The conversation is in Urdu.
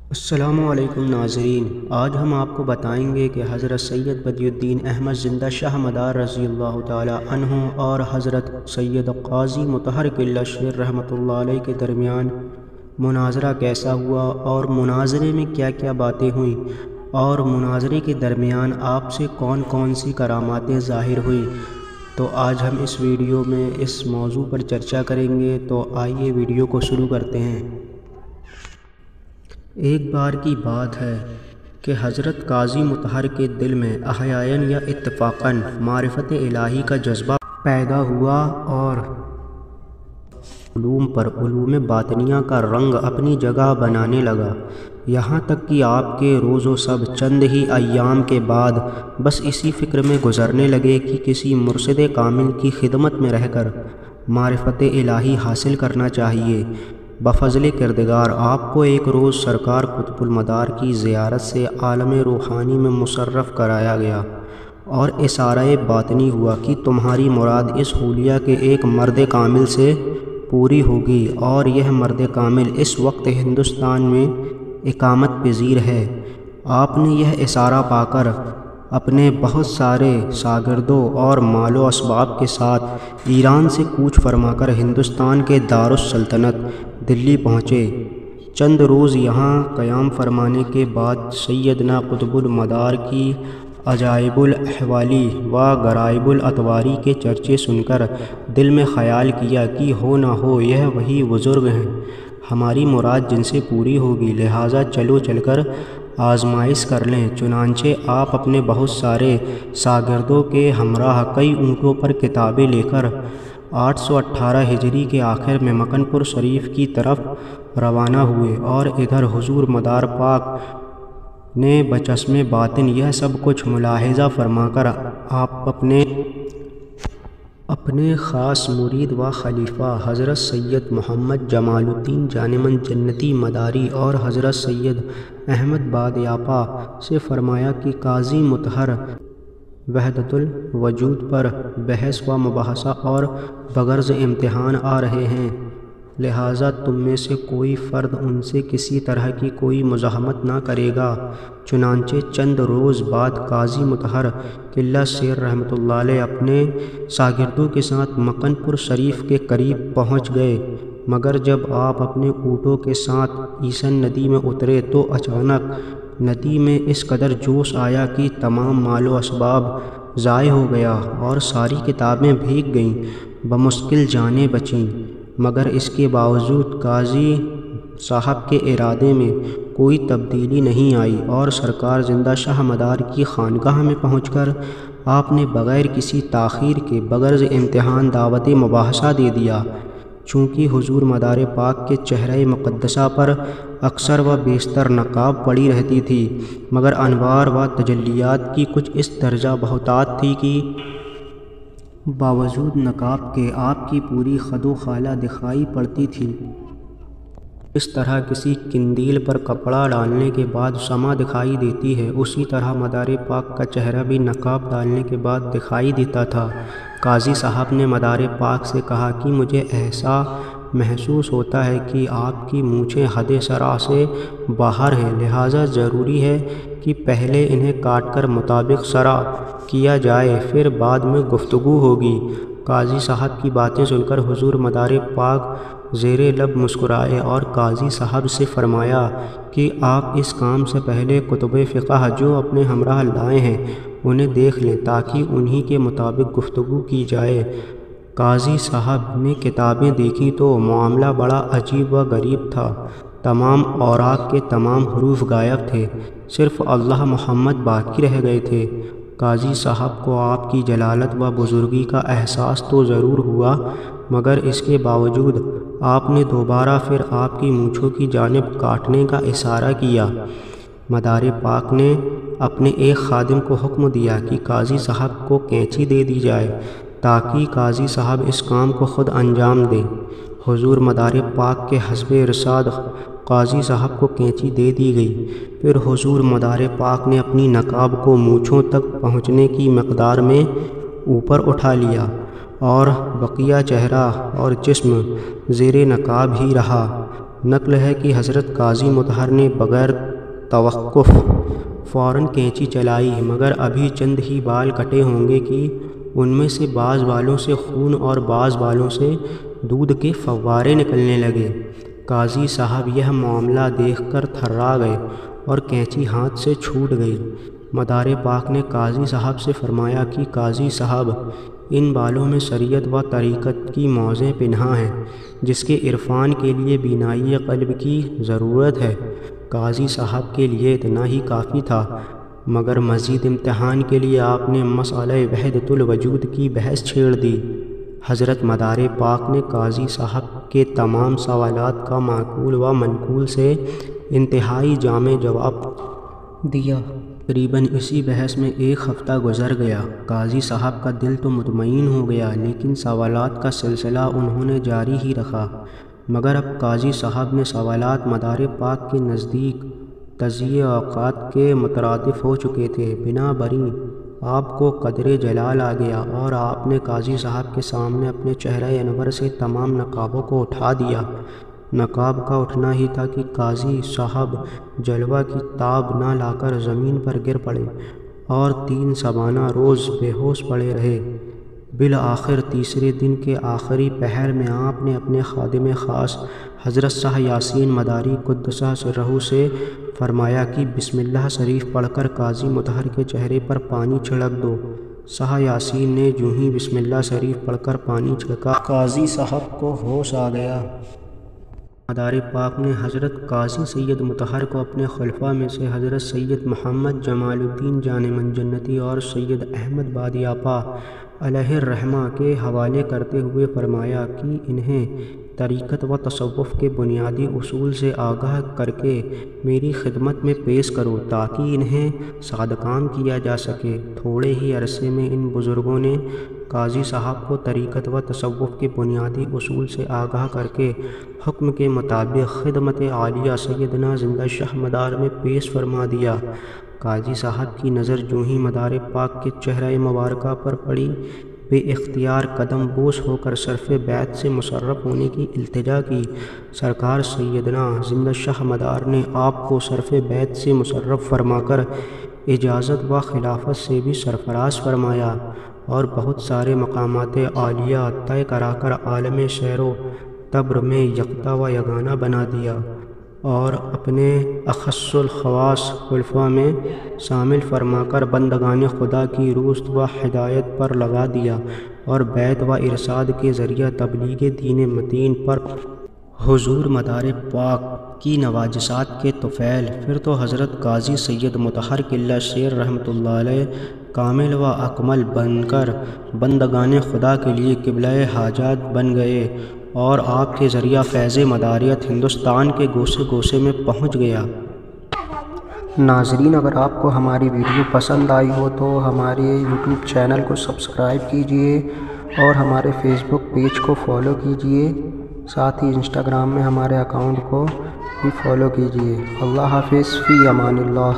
السلام علیکم ناظرین، آج ہم آپ کو بتائیں گے کہ حضرت سید بدی الدین احمد زندہ شاہ مدار رضی اللہ تعالی عنہ اور حضرت سید قاضی مطہر قلہ شیر رحمۃ اللہ علیہ کے درمیان مناظرہ کیسا ہوا اور مناظرے میں کیا کیا باتیں ہوئیں اور مناظرے کے درمیان آپ سے کون کون سی کراماتیں ظاہر ہوئیں۔ تو آج ہم اس ویڈیو میں اس موضوع پر چرچا کریں گے، تو آئیے ویڈیو کو شروع کرتے ہیں۔ ایک بار کی بات ہے کہ حضرت قاضی مطہر کے دل میں احیاً یا اتفاقاً معرفت الہی کا جذبہ پیدا ہوا اور علوم پر علوم باطنیہ کا رنگ اپنی جگہ بنانے لگا، یہاں تک کہ آپ کے روز و شب چند ہی ایام کے بعد بس اسی فکر میں گزرنے لگے کہ کسی مرشد کامل کی خدمت میں رہ کر معرفت الہی حاصل کرنا چاہیے۔ بفضل کردگار آپ کو ایک روز سرکار قطب المدار کی زیارت سے عالم روحانی میں مشرف کرایا گیا اور اشارہ باطنی ہوا کہ تمہاری مراد اس حلیہ کے ایک مرد کامل سے پوری ہوگی، اور یہ مرد کامل اس وقت ہندوستان میں اقامت پذیر ہے۔ آپ نے یہ اشارہ پا کر اپنے بہت سارے شاگردوں اور مال و اسباب کے ساتھ ایران سے کوچ فرما کر ہندوستان کے دارالسلطنت دلی پہنچے۔ چند روز یہاں قیام فرمانے کے بعد سیدنا قطب المدار کی عجائب الاحوالی و غرائب الاطواری کے چرچے سن کر دل میں خیال کیا کہ ہو نہ ہو یہ وہی بزرگ ہیں، ہماری مراد جن سے پوری ہوگی، لہٰذا چلو چل کر آزمائش کر لیں۔ چنانچہ آپ اپنے بہت سارے شاگردوں کے ہمراہ کئی اونٹوں پر کتابیں لے کر 818 ہجری کے آخر میں مکن پور شریف کی طرف روانہ ہوئے، اور ادھر حضور مدار پاک نے بچشم باطن یہ سب کچھ ملاحظہ فرما کر آپ اپنے خاص مرید و خلیفہ حضرت سید محمد جمال الدین جانمن جنتی مداری اور حضرت سید احمد بادیاپا سے فرمایا کہ قاضی مطہر وحدت الوجود پر بحث و مباحثہ اور بغرض امتحان آ رہے ہیں، لہٰذا تم میں سے کوئی فرد ان سے کسی طرح کی کوئی مزاحمت نہ کرے گا۔ چنانچہ چند روز بعد قاضی مطہر قلہ شیر رحمۃ اللہ علیہ اپنے شاگردوں کے ساتھ مکن پور شریف کے قریب پہنچ گئے، مگر جب آپ اپنے اونٹوں کے ساتھ عیسن ندی میں اترے تو اچانک ندی میں اس قدر جوش آیا کہ تمام مال و اسباب ضائع ہو گیا اور ساری کتابیں بھیگ گئیں، بمشکل جانیں بچیں۔ مگر اس کے باوجود قاضی صاحب کے ارادے میں کوئی تبدیلی نہیں آئی، اور سرکار زندہ شاہ مدار کی خانقاہ میں پہنچ کر آپ نے بغیر کسی تاخیر کے بغرض امتحان دعوت مباحثہ دے دیا۔ چونکہ حضور مدار پاک کے چہرہ مقدسہ پر اکثر و بیشتر نقاب پڑی رہتی تھی، مگر انوار و تجلیات کی کچھ اس درجہ بہتات تھی کہ باوجود نقاب کے آپ کی پوری خد و خالہ دکھائی پڑتی تھی۔ اس طرح کسی قندیل پر کپڑا ڈالنے کے بعد شمع دکھائی دیتی ہے، اسی طرح مدار پاک کا چہرہ بھی نقاب ڈالنے کے بعد دکھائی دیتا تھا۔ قاضی صاحب نے مدار پاک سے کہا کہ مجھے ایسا محسوس ہوتا ہے کہ آپ کی مونچھیں حد شرع سے باہر ہیں، لہٰذا ضروری ہے کہ پہلے انہیں کاٹ کر مطابق شرع کیا جائے، پھر بعد میں گفتگو ہوگی۔ قاضی صاحب کی باتیں سن کر حضور مدار پاک زیر لب مسکرائے اور قاضی صاحب سے فرمایا کہ آپ اس کام سے پہلے کتب فقہ جو اپنے ہمراہ لائے ہیں انہیں دیکھ لیں تاکہ انہی کے مطابق گفتگو کی جائے۔ قاضی صاحب نے کتابیں دیکھی تو معاملہ بڑا عجیب و غریب تھا۔ تمام اوراق کے تمام حروف غائب تھے، صرف اللہ محمد باقی رہ گئے تھے۔ قاضی صاحب کو آپ کی جلالت و بزرگی کا احساس تو ضرور ہوا، مگر اس کے باوجود آپ نے دوبارہ پھر آپ کی مونچھوں کی جانب کاٹنے کا اشارہ کیا۔ مدار پاک نے اپنے ایک خادم کو حکم دیا کہ قاضی صاحب کو کینچی دے دی جائے تاکہ قاضی صاحب اس کام کو خود انجام دیں۔ حضور مدار پاک کے حسب ارشاد قاضی صاحب کو کینچی دے دی گئی۔ پھر حضور مدار پاک نے اپنی نقاب کو مونچھوں تک پہنچنے کی مقدار میں اوپر اٹھا لیا، اور بقیہ چہرہ اور جسم زیر نقاب ہی رہا۔ نقل ہے کہ حضرت قاضی مطہر نے بغیر توقف فوراً کینچی چلائی، مگر ابھی چند ہی بال کٹے ہوں گے کہ ان میں سے بعض بالوں سے خون اور بعض بالوں سے دودھ کے فوارے نکلنے لگے۔ قاضی صاحب یہ معاملہ دیکھ کر تھرا گئے اور کینچی ہاتھ سے چھوٹ گئی۔ مدار پاک نے قاضی صاحب سے فرمایا کہ قاضی صاحب، ان بالوں میں شریعت و طریقت کی موزیں پنہاں ہیں، جس کے عرفان کے لیے بینائی قلب کی ضرورت ہے۔ قاضی صاحب کے لیے اتنا ہی کافی تھا، مگر مزید امتحان کے لیے آپ نے مسئلہ وحدت الوجود کی بحث چھیڑ دی۔ حضرت مدار پاک نے قاضی صاحب کے تمام سوالات کا معقول و منقول سے انتہائی جامع جواب دیا۔ تقریباً اسی بحث میں 1 ہفتہ گزر گیا۔ قاضی صاحب کا دل تو مطمئن ہو گیا، لیکن سوالات کا سلسلہ انہوں نے جاری ہی رکھا، مگر اب قاضی صاحب نے سوالات مدار پاک کے نزدیک تضییع اوقات کے مترادف ہو چکے تھے۔ بنابراین آپ کو قدرے جلال آ گیا اور آپ نے قاضی صاحب کے سامنے اپنے چہرہ انور سے تمام نقابوں کو اٹھا دیا۔ نقاب کا اٹھنا ہی تھا کہ قاضی صاحب جلوہ کی تاب نہ لا کر زمین پر گر پڑے اور 3 شبانہ روز بے ہوش پڑے رہے۔ بالآخر تیسرے دن کے آخری پہر میں آپ نے اپنے خادم خاص حضرت شاہ یاسین مداری قدس سرہ سے فرمایا کہ بسم اللہ شریف پڑھ کر قاضی مطہر کے چہرے پر پانی چھڑک دو۔ شاہ یاسین نے جو ہی بسم اللہ شریف پڑھ کر پانی چھڑکا، قاضی صاحب کو ہوش آ گیا۔ مدار پاک نے حضرت قاضی سید مطہر کو اپنے خلفاء میں سے حضرت سید محمد جمال الدین جان من جنتی اور سید احمد بادیاپا علیہ الرحمہ کے حوالے کرتے ہوئے فرمایا کہ انہیں طریقت و تصوف کے بنیادی اصول سے آگاہ کر کے میری خدمت میں پیش کرو تاکہ انہیں صادقان کیا جا سکے۔ تھوڑے ہی عرصے میں ان بزرگوں نے قاضی صاحب کو طریقت و تصوف کے بنیادی اصول سے آگاہ کر کے حکم کے مطابق خدمت عالیہ سیدنا زندہ شاہ مدار میں پیش فرما دیا۔ قاضی صاحب کی نظر جو ہی مدار پاک کے چہرہ مبارکہ پر پڑی، بے اختیار قدم بوس ہو کر صرف بیعت سے مشرف ہونے کی التجا کی۔ سرکار سیدنا زندہ شاہ مدار نے آپ کو صرف بیعت سے مشرف فرما کر اجازت و خلافت سے بھی سرفراز فرمایا اور بہت سارے مقامات عالیہ طے کرا کر عالم شعر و طبر میں یکتا و یگانہ بنا دیا اور اپنے اخص الخواص خلفاء میں شامل فرما کر بندگان خدا کی روشت و ہدایت پر لگا دیا اور بیعت و ارشاد کے ذریعہ تبلیغ دین متین پر حضور مدار پاک کی نواجسات کے طفیل۔ پھر تو حضرت قاضی سید مطہر قلہ شیر رحمۃ اللہ علیہ کامل و اکمل بن کر بندگان خدا کے لیے قبلہ حاجات بن گئے اور آپ کے ذریعہ فیض مداریت ہندوستان کے گوشے گوشے میں پہنچ گیا۔ ناظرین، اگر آپ کو ہماری ویڈیو پسند آئی ہو تو ہمارے یوٹیوب چینل کو سبسکرائب کیجئے اور ہمارے فیس بک پیج کو فالو کیجئے، ساتھ ہی انسٹاگرام میں ہمارے اکاؤنٹ کو بھی فالو کیجئے۔ اللہ حافظ، فی امان اللہ۔